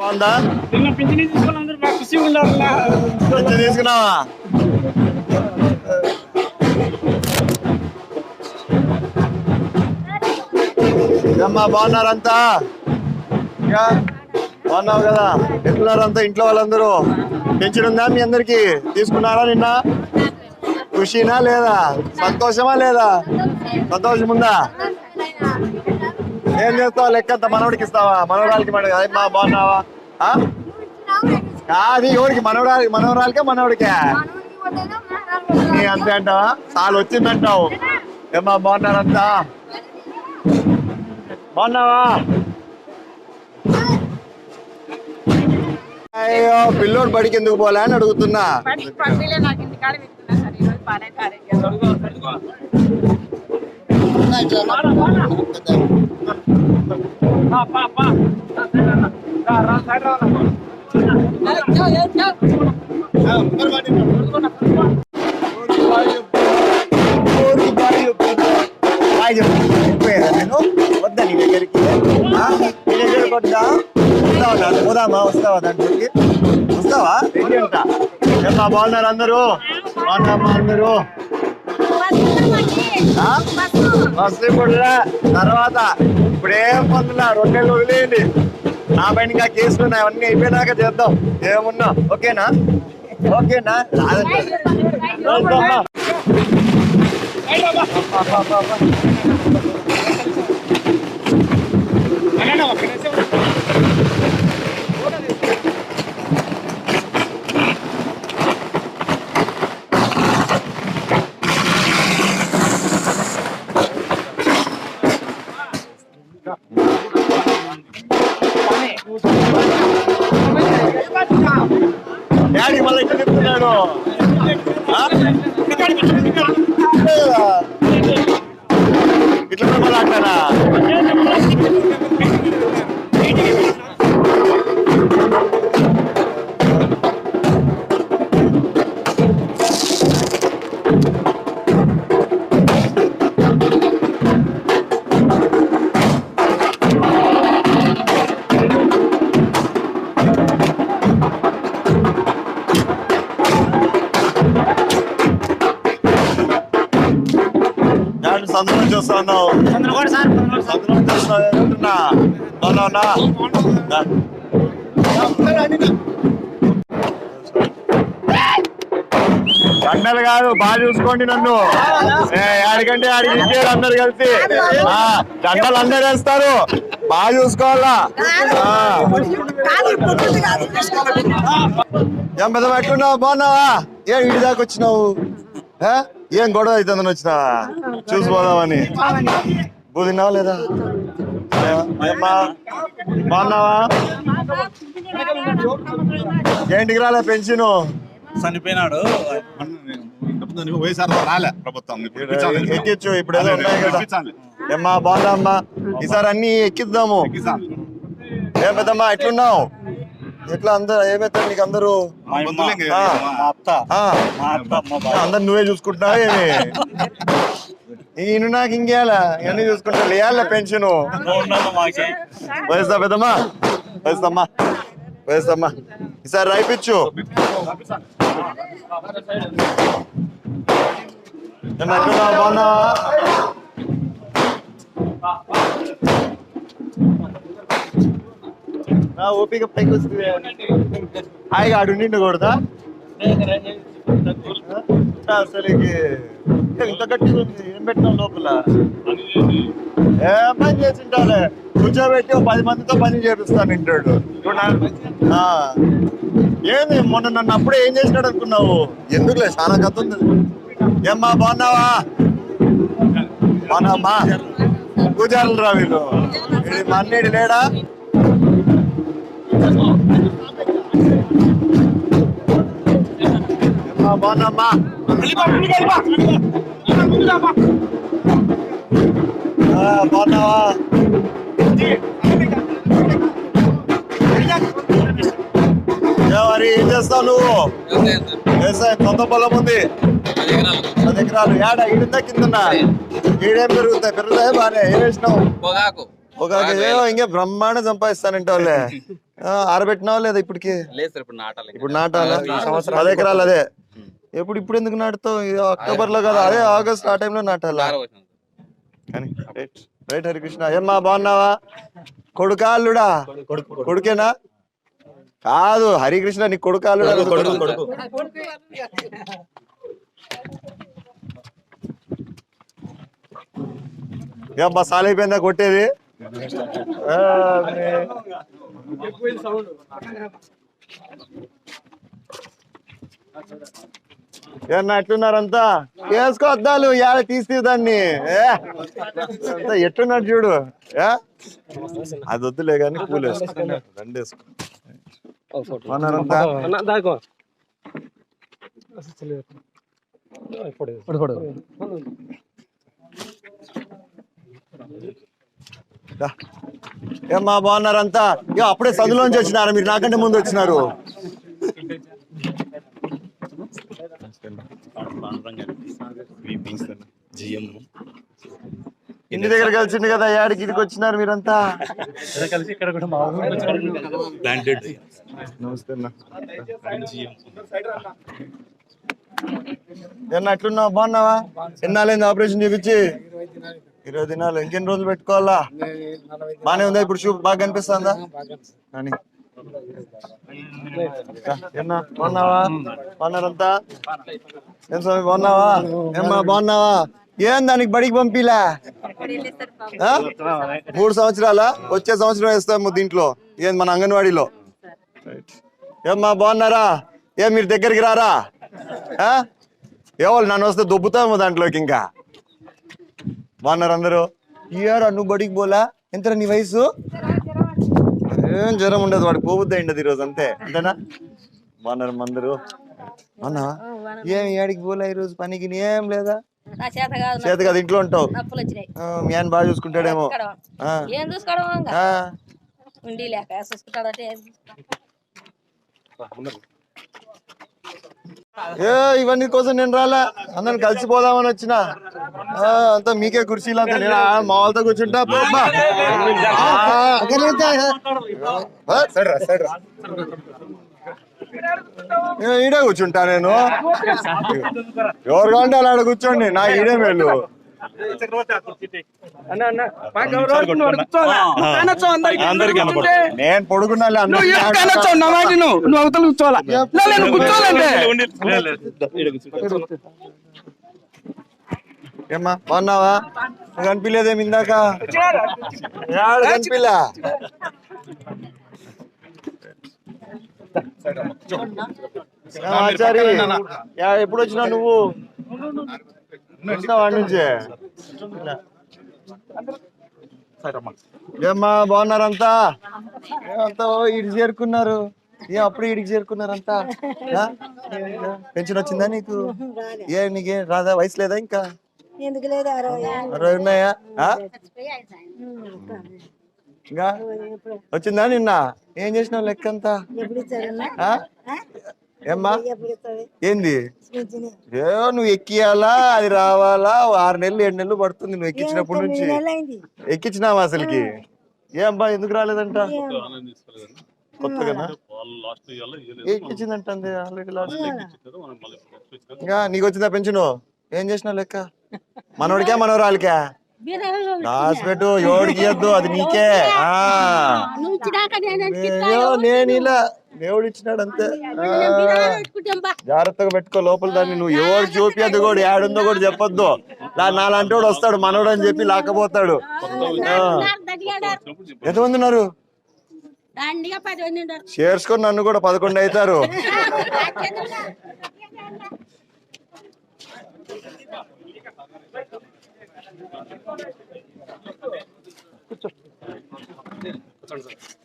బాగుందా? తీసుకున్నావా? అమ్మా బాగున్నారంతా? బాగున్నావు కదా? ఎట్లున్నారంతా ఇంట్లో వాళ్ళందరూ? పెన్షన్ ఉందా మీ అందరికి? తీసుకున్నారా నిన్న? ఖుషీనా లేదా? సంతోషమా లేదా? సంతోషం ఉందా? ఏం చేస్తావు? లెక్కంత మనవడికి ఇస్తావా? మనవరాలకి మా బాగున్నావా? కాదు ఎవరికి? మనవరాలికే మనవడికే? నీ అంతే అంటావా? చాలు వచ్చిందంటావు. ఏమా బాగున్నారంతా? బాగున్నావా? అయ్యో పిల్లోడు బడికి ఎందుకు పోలే అని అడుగుతున్నా. నేను వద్దా నీ దగ్గరికి? నీ దగ్గరికి వద్దా? వస్తావా? పోదామా? వస్తావా? దాంట్లోకి వస్తావా? ఏమ్మా బాగున్నారు అందరూ? బాగున్నామ్మా అందరూ? బస్సు ఇప్పుడు తర్వాత ఇప్పుడేం పొందులా 2 నెలలు వదిలేయండి. నా పైన ఇంకా కేసులు ఉన్నాయి, అవన్నీ అయిపోయినాక చేద్దాం. ఏమున్నా ఓకేనా? ఓకేనా? డాడీ మళ్ళీ ఇక్కడ చెప్తున్నాడు. ఇట్లా కూడా మళ్ళీ అంటారా? సందులో చూస్తున్నావు? కండలు కాదు, బాగా చూసుకోండి నన్ను. ఆడికంటే ఆడికి ఇచ్చారు అందరు కలిసి. కండలు అందరు వేస్తారు, బాగా చూసుకోవాలా. ఏం పెద్ద ఎట్లున్నావు? బాగున్నావా? ఏం ఇంటి దాకా వచ్చినావు? ఏం గొడవ అవుతుందని వచ్చినావా? చూసిపోదామని. బూ తిన్నావా లేదా? బాగున్నావా? ఏంటికి రాలే పెన్షన్? చనిపోయినాడు, రాలే ప్రభుత్వం. ఎక్కిచ్చు, ఇప్పుడు ఏదో ఉన్నాయి కదా. ఏమ్మా బాగుందా అమ్మా? ఈసారి అన్ని ఎక్కిద్దాము. ఏం పెద్దమ్మా ఎట్లున్నావు? ఎట్లా అందరు ఏమైతే నీకు అందరూ? అందరు నువ్వే చూసుకుంటున్నావా ఏమి? ఈయన నాకు ఇంకేలా ఇవన్నీ చూసుకుంటా లేయాల పెన్షన్. వయస్తా పెద్దమ్మా? వయస్తమ్మా? వయస్తమ్మా? ఈసారి రాయిపించు. బాగున్నావా? ఓపిక పైకి వస్తుంది. హాయిగా ఆడు నిండకూడదా? అసలు ఇంత గట్టిగా ఉంది. ఏం పెట్టినాం లోపల? ఏం పని చేసి ఉంటాలే. కూర్చోబెట్టి 10 మందితో పని చేపిస్తాను ఇంటాడు. ఏంది మొన్న నన్ను అప్పుడే ఏం చేసినాడు అనుకున్నావు? ఎందుకులే, చాలా కథ ఉంది. ఏమ్మా బాగున్నావా? బాగున్నామ్మా? పూజారులు రా వీళ్ళు. మా అన్నిటి లేడా? బాగున్నామ్మా? బాగున్నావా? మరి ఏం చేస్తావు నువ్వు? వ్యవసాయం సొంత పొలం ఉంది, 10 ఎకరాలు. ఏడా ఈడుందా కిందన్నా? ఈడేం పెరుగుతాయి బానే. ఏం వేసినావు? పొగాకు. ఇంకే బ్రహ్మాండం సంపాదిస్తానంటే వాళ్ళే. ఆరబెట్టినావా లేదా ఇప్పటికి? లేదు సార్, ఇప్పుడు నాటాలి. ఇప్పుడు నాటాలా? 10 ఎకరాలు అదే. ఇప్పుడు ఎందుకు నాటుతావు? ఇది అక్టోబర్ లో కదా, అదే ఆగస్ట్ ఆ టైంలో నాటాలా? కానీ రైట్ హరికృష్ణ. ఏమ్మా బాగున్నావా? కొడుకా అల్లుడా? కొడుకేనా? కాదు హరికృష్ణ, నీ కొడుకా అల్లుడా? ఏమ్మా సాలైపోయిందా కొట్టేది? ఏమన్నా ఎట్లున్నారంతా? వేసుకో అద్దాలు, ఏడ తీసి దాన్ని. ఎట్లున్నారు చూడు. అది వద్దులే కానీ పూలు వేసుకో, రండి వేసుకో. ఏమ్మా బాగున్నారంతా? అప్పుడే సందులోంచి వచ్చినారు మీరు, నాకంటే ముందు వచ్చినారు. ఇంటి దగ్గర కలిసింది కదా, ఏడికి ఇదికి వచ్చినారు మీరంతా? నమస్తే అన్న. ఏమన్నా ఎట్లున్నావు? బాగున్నావా? ఎన్నాళ్ళైంది ఆపరేషన్ చేపించి? 20 దినాలు. ఇంకెన్ని రోజులు పెట్టుకోవాలా? బానే ఉందా ఇప్పుడు? చూపు బాగా కనిపిస్తుందా? అని బాగున్నావా? బాగున్నారంతా? ఏం స్వామి బాగున్నావా? ఏమ్మా బాగున్నావా? ఏం దానికి బడికి పంపిలా? 3 సంవత్సరాలా? వచ్చే సంవత్సరం వేస్తాము దీంట్లో. ఏం మన అంగన్వాడీలో. ఏమ్మా బాగున్నారా? ఏం మీరు దగ్గరికి రారా? ఎవరు నన్ను వస్తే దొబ్బుతాము దాంట్లోకి. ఇంకా బాగున్నారు అందరూ? ఇయర్ నువ్వు బడికి పోలా? ఎంత నీ వయసు? ఏం జ్వరం ఉండదు, వాడికి పోబుద్ది అయిండదు ఈరోజు, అంతే. అంతేనా? బాగున్నారు అందరూ? అన్నా ఏం ఏడికి పోలే ఈరోజు? పనికి ఏం లేదా? చేత కాదు, ఇంట్లో ఉంటావు. మీ ఆయన బాగా చూసుకుంటాడేమో. ఇవన్నీ కోసం నేను రాలా, అందరిని కలిసిపోదామని వచ్చిన. అంతా మీకే కుర్చీలు అంతా. నేను మా వాళ్ళతో కూర్చుంటా. ఈడే కూర్చుంటా నేను. ఎవరు కావాలంటే అలా ఆడ కూర్చోండి, నా ఈడే మేలు. నేను పొడుగున్నా ఏమ్మా బాగున్నావా? కనిపించలేదేమి ఇందాక? కనిపిలా? ఆచారి ఎప్పుడు వచ్చినావు నువ్వు? వాడి నుంచి. ఏమ్మా బాగున్నారంతా? అంతా ఇడికి చేరుకున్నారు. అప్పుడు ఇడికి చేరుకున్నారంతా? పెన్షన్ వచ్చిందా నీకు? నీకే రాదా? వయసు లేదా ఇంకా? 60 ఉన్నాయా? ఇంకా వచ్చిందా నిన్న? ఏం చేసినావు లెక్కంతా? ఏమ్మా ఏంది? నువ్వు ఎక్కియాలా? అది రావాలా? 6 నెలలు 7 నెలలు పడుతుంది నువ్వు ఎక్కించినప్పటి నుంచి. ఎక్కించినావా అసలుకి? ఏమ్మా ఎందుకు రాలేదంట? కొత్తగా ఎక్కించిందంట ఆల్రెడీ లాస్ట్. ఇంకా నీకు వచ్చిందా పెన్షన్? ఏం చేసినావు లెక్క? మనోడికా మనోరాలికా? దాచిపెట్టు, ఎవడికి ఇవ్వద్దు, అది నీకే. నేను ఇలా దేవుడు ఇచ్చినాడు అంతే. జాగ్రత్తగా పెట్టుకో లోపల దాన్ని. నువ్వు ఎవరు చూపియద్దు కూడా, ఏడుందో కూడా చెప్పొద్దు. నాలాంటి వాడు వస్తాడు మనోడు అని చెప్పి లాక్కపోతాడు. ఎంతమంది ఉన్నారు? చేర్చుకొని నన్ను కూడా 11 అవుతారు.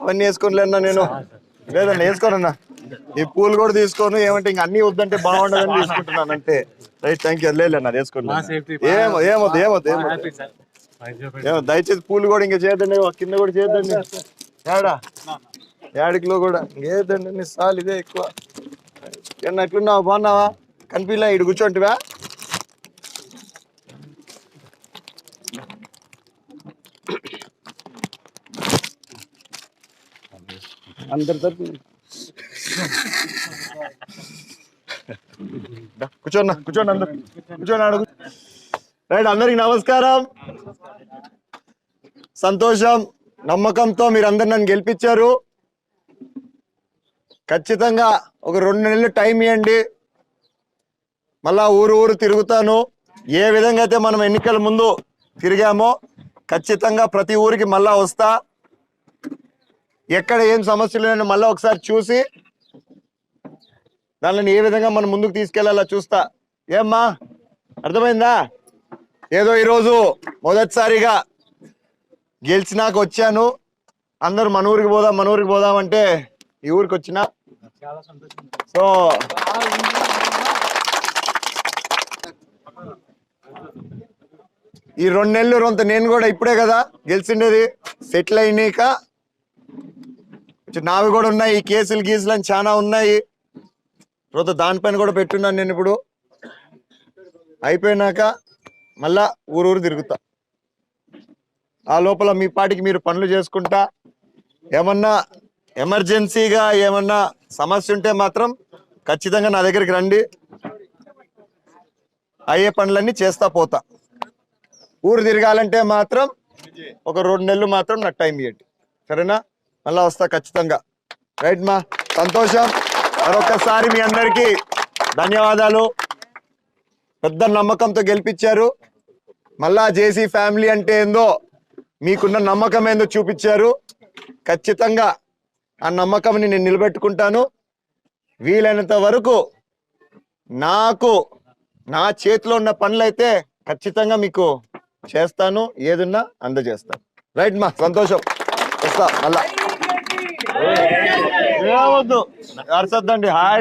అవన్నీ వేసుకోలేనా నేను? లేదన్నా వేసుకోనన్నా. ఈ పూలు కూడా తీసుకోను. ఏమంటే ఇంక అన్ని వద్దంటే బాగుండదని తీసుకుంటున్నాను అంతే. Right, thank you. లేదు అన్న వేసుకోండి. ఏమో దయచేసి పూలు కూడా ఇంకా చేయొద్దండి, కింద కూడా చేయొద్దండి. యాడికిలో కూడా ఇంకేద్దండి. సాల్ ఇదే ఎక్కువ. ఏమన్నా ఎట్లున్నావా? బాగున్నావా? కనిపిలా? ఇటు కూర్చోంటివా? అందరి తరఫున కూర్చోన్నా, కూర్చోండి అందరు, కూర్చోండి అడుగు. రైట్, అందరికి నమస్కారం. సంతోషం, నమ్మకంతో మీరందరు నన్ను గెలిపించారు. ఖచ్చితంగా ఒక 2 నెలలు టైం ఇవ్వండి, మళ్ళా ఊరు ఊరు తిరుగుతాను. ఏ విధంగా అయితే మనం ఎన్నికల ముందు తిరిగామో ఖచ్చితంగా ప్రతి ఊరికి మళ్ళా వస్తా. ఎక్కడ ఏం సమస్యలు లేని మళ్ళీ ఒకసారి చూసి దానిని ఏ విధంగా మనం ముందుకు తీసుకెళ్లాలో చూస్తా. ఏమ్మా, అర్థమైందా? ఏదో ఈరోజు మొదటిసారిగా గెలిచినాక వచ్చాను, అందరు మన ఊరికి పోదాం అంటే ఈ ఊరికి వచ్చిన. సో ఈ 2 నెలలు రొంత నేను కూడా ఇప్పుడే కదా గెలిచిండేది, సెటిల్ అయినాక నావి కూడా ఉన్నాయి, ఈ కేసులు అని చాలా ఉన్నాయి. తర్వాత దానిపైన కూడా పెట్టున్నాను నేను. ఇప్పుడు అయిపోయినాక మళ్ళా ఊరు తిరుగుతా. ఆ లోపల మీ పాటికి మీరు పనులు చేసుకుంటా. ఏమన్నా ఎమర్జెన్సీగా ఏమన్నా సమస్య ఉంటే మాత్రం ఖచ్చితంగా నా దగ్గరికి రండి, అయ్యే పనులన్నీ చేస్తా పోతా. ఊరు తిరగాలంటే మాత్రం ఒక 2 నెలలు మాత్రం నాకు టైం ఇవ్వండి, సరేనా? మళ్ళా వస్తా ఖచ్చితంగా. రైట్ మా, సంతోషం. మరొకసారి మీ అందరికీ ధన్యవాదాలు. పెద్ద నమ్మకంతో గెలిపించారు. మళ్ళా జేసీ ఫ్యామిలీ అంటే ఏందో, మీకున్న నమ్మకం ఏందో చూపించారు. ఖచ్చితంగా ఆ నమ్మకంని నేను నిలబెట్టుకుంటాను. వీలైనంత వరకు నాకు నా చేతిలో ఉన్న పనులైతే ఖచ్చితంగా మీకు చేస్తాను, ఏదున్నా అందజేస్తాను. రైట్ మా, సంతోషం. వస్తా మళ్ళా. ఏమొద్దు, అరసద్దండి. హాయ్.